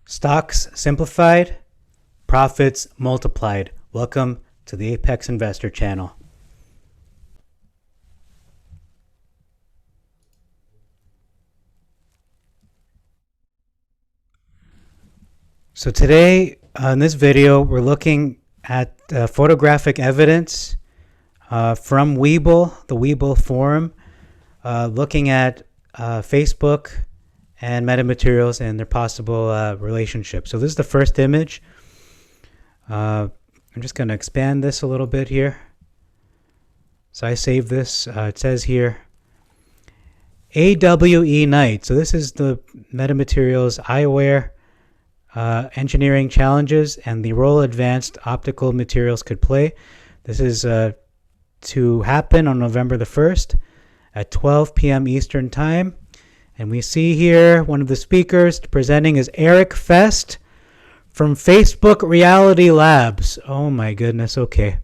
Stocks simplified, profits multiplied. Welcome to the Apex Investor channel. So today in this video, we're looking at photographic evidence from Webull, the Webull forum, looking at Facebook and metamaterials and their possible relationship. So this is the first image. I'm just going to expand this a little bit here. So I saved this. It says here, AWE Night. So this is the metamaterials eyewear engineering challenges and the role advanced optical materials could play. This is to happen on November the 1st at 12 p.m. Eastern Time. And we see here one of the speakers presenting is Eric Fest from Facebook Reality Labs. Oh my goodness, okay.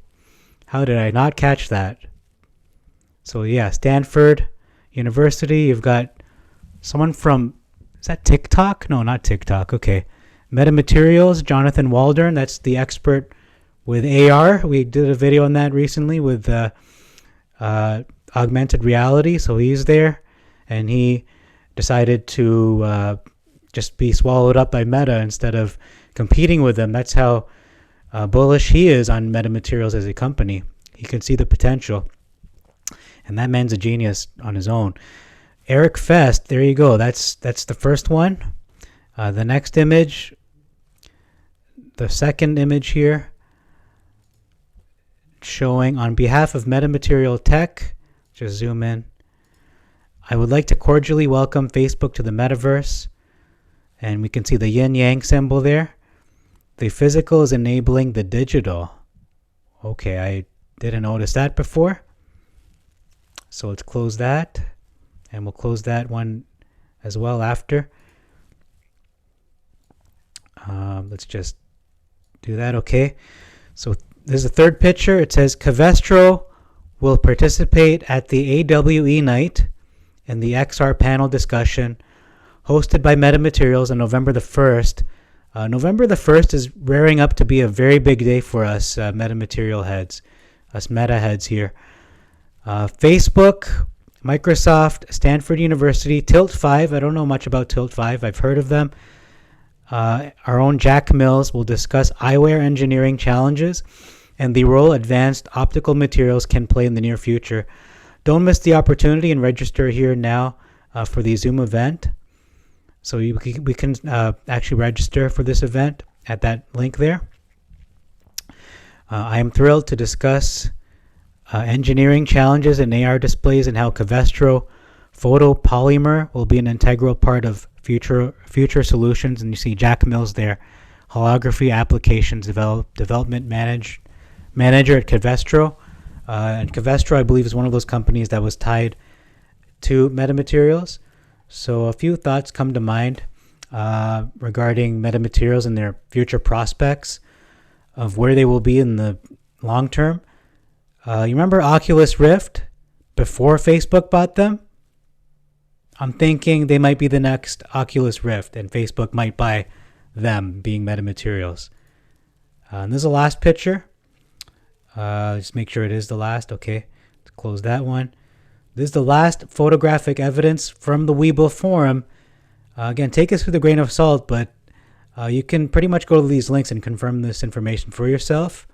How did I not catch that? So yeah, Stanford University. You've got someone from, is that TikTok? No, not TikTok, okay. Metamaterials, Jonathan Waldron, that's the expert with AR. We did a video on that recently with augmented reality. So he's there, and he decided to just be swallowed up by Meta instead of competing with them. That's how bullish he is on metamaterials as a company. He can see the potential. And that man's a genius on his own. Eric Fest, there you go. That's the first one. The next image, the second image here, showing on behalf of Metamaterial Tech, just zoom in, I would like to cordially welcome Facebook to the metaverse. And we can see the yin-yang symbol there. The physical is enabling the digital. Okay, I didn't notice that before. So let's close that. And we'll close that one as well after. Let's just do that, okay. So there's a third picture. It says Covestro will participate at the AWE Night in the XR panel discussion hosted by Metamaterials on November the 1st. November the 1st is rearing up to be a very big day for us metamaterial heads, us meta heads here. Facebook, Microsoft, Stanford University, Tilt 5. I don't know much about Tilt 5. I've heard of them. Our own Jack Mills will discuss eyewear engineering challenges and the role advanced optical materials can play in the near future. Don't miss the opportunity and register here now for the Zoom event. So we can actually register for this event at that link there. I am thrilled to discuss engineering challenges in AR displays and how Covestro photopolymer will be an integral part of future solutions. And you see Jack Mills there, holography applications development manager at Covestro. And Covestro, I believe, is one of those companies that was tied to metamaterials. So a few thoughts come to mind regarding metamaterials and their future prospects of where they will be in the long term. You remember Oculus Rift before Facebook bought them? I'm thinking they might be the next Oculus Rift, and Facebook might buy them, being metamaterials. And this is the last picture. Just make sure it is the last. Okay, let's close that one. This is the last photographic evidence from the Webull forum. Again, take this with a grain of salt, but you can pretty much go to these links and confirm this information for yourself.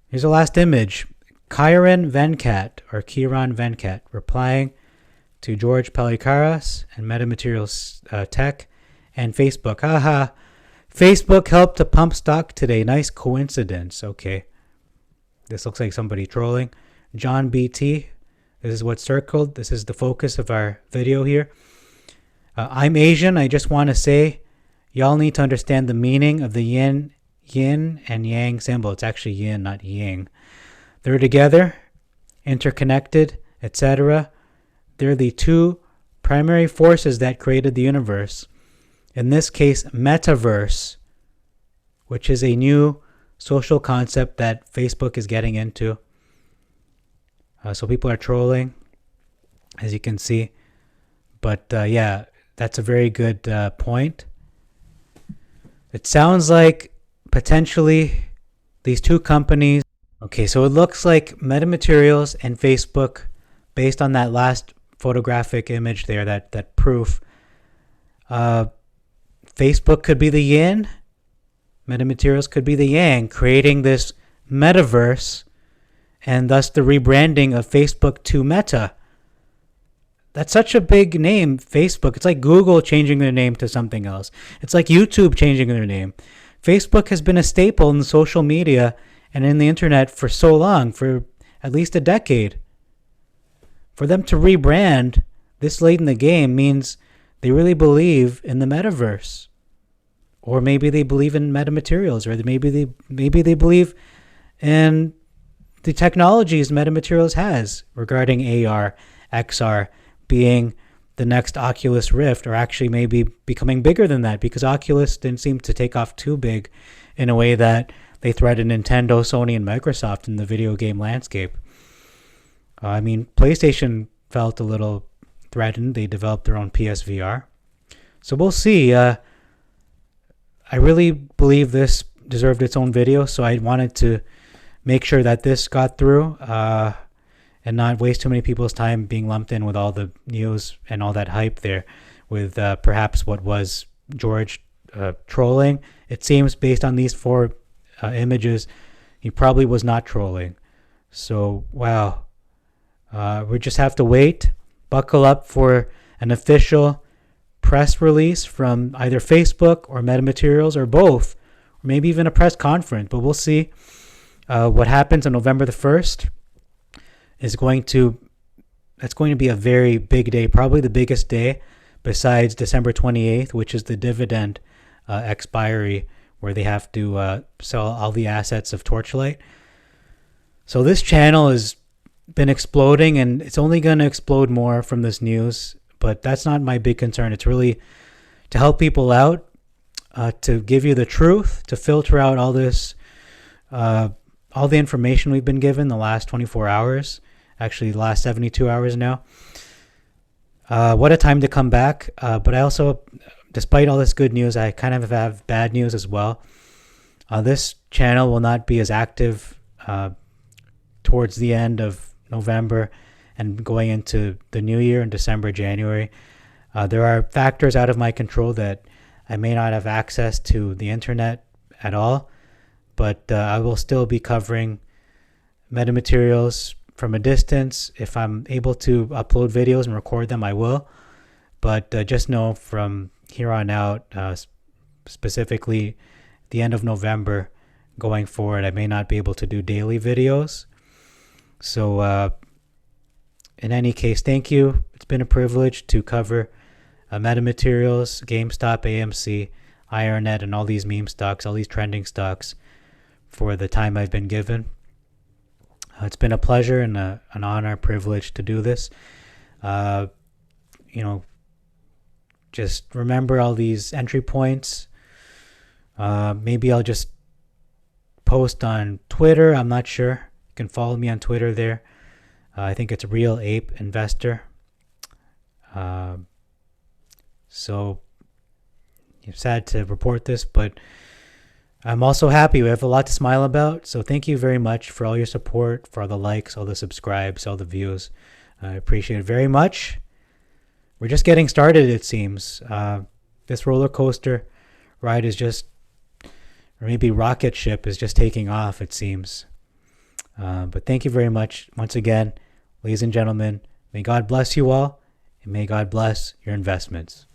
Here's the last image. Kiran Venkat replying to George Palikaras and Metamaterials Tech and Facebook. Haha, Facebook helped to pump stock today. Nice coincidence. Okay. This looks like somebody trolling. John BT. This is what's circled. This is the focus of our video here. I'm Asian. I just want to say y'all need to understand the meaning of the yin and yang symbol. It's actually yin, not yang. They're together, interconnected, etc. They're the two primary forces that created the universe. In this case, metaverse, which is a new social concept that Facebook is getting into. So people are trolling, as you can see. But yeah, that's a very good point. It sounds like potentially these two companies. Okay, so it looks like Metamaterials and Facebook, based on that last photographic image there, that proof, uh, Facebook could be the yin, Metamaterials could be the yang, creating this metaverse and thus the rebranding of Facebook to Meta. That's such a big name, Facebook. It's like Google changing their name to something else. It's like YouTube changing their name. Facebook has been a staple in social media and in the internet for so long, for at least a decade. For them to rebrand this late in the game means they really believe in the metaverse. Or maybe they believe in metamaterials, or maybe they believe in the technologies metamaterials has regarding AR, XR being the next Oculus Rift, or actually maybe becoming bigger than that, because Oculus didn't seem to take off too big in a way that they threatened Nintendo, Sony, and Microsoft in the video game landscape. I mean, PlayStation felt a little threatened. They developed their own PSVR. So we'll see. I really believe this deserved its own video, so I wanted to make sure that this got through and not waste too many people's time being lumped in with all the news and all that hype there with perhaps what was George trolling. It seems, based on these four images, he probably was not trolling. So, wow. We just have to wait, buckle up for an official press release from either Facebook or Metamaterials or both, or maybe even a press conference. But we'll see. What happens on November the 1st is going to be a very big day, probably the biggest day besides December 28th, which is the dividend expiry, where they have to sell all the assets of Torchlight. So this channel has been exploding, and it's only going to explode more from this news, but that's not my big concern. It's really to help people out, to give you the truth, to filter out all this, all the information we've been given the last 24 hours, actually the last 72 hours now. What a time to come back. But I also, despite all this good news, I kind of have bad news as well. This channel will not be as active towards the end of November and going into the new year in December, January. There are factors out of my control that I may not have access to the internet at all, but I will still be covering Metamaterials from a distance. If I'm able to upload videos and record them, I will. But just know from here on out, specifically the end of November going forward, I may not be able to do daily videos. So in any case, thank you. It's been a privilege to cover Metamaterials, GameStop, AMC, IronNet, and all these meme stocks, all these trending stocks for the time I've been given. It's been a pleasure and an honor, privilege to do this. Just remember all these entry points. Maybe I'll just post on Twitter. I'm not sure. You can follow me on Twitter there. I think it's Real Ape Investor. So I'm sad to report this, but I'm also happy. We have a lot to smile about. So thank you very much for all your support, for all the likes, all the subscribes, all the views. I appreciate it very much. We're just getting started, it seems. This roller coaster ride is just, or maybe rocket ship is just taking off, it seems. But thank you very much once again, ladies and gentlemen. May God bless you all, and may God bless your investments.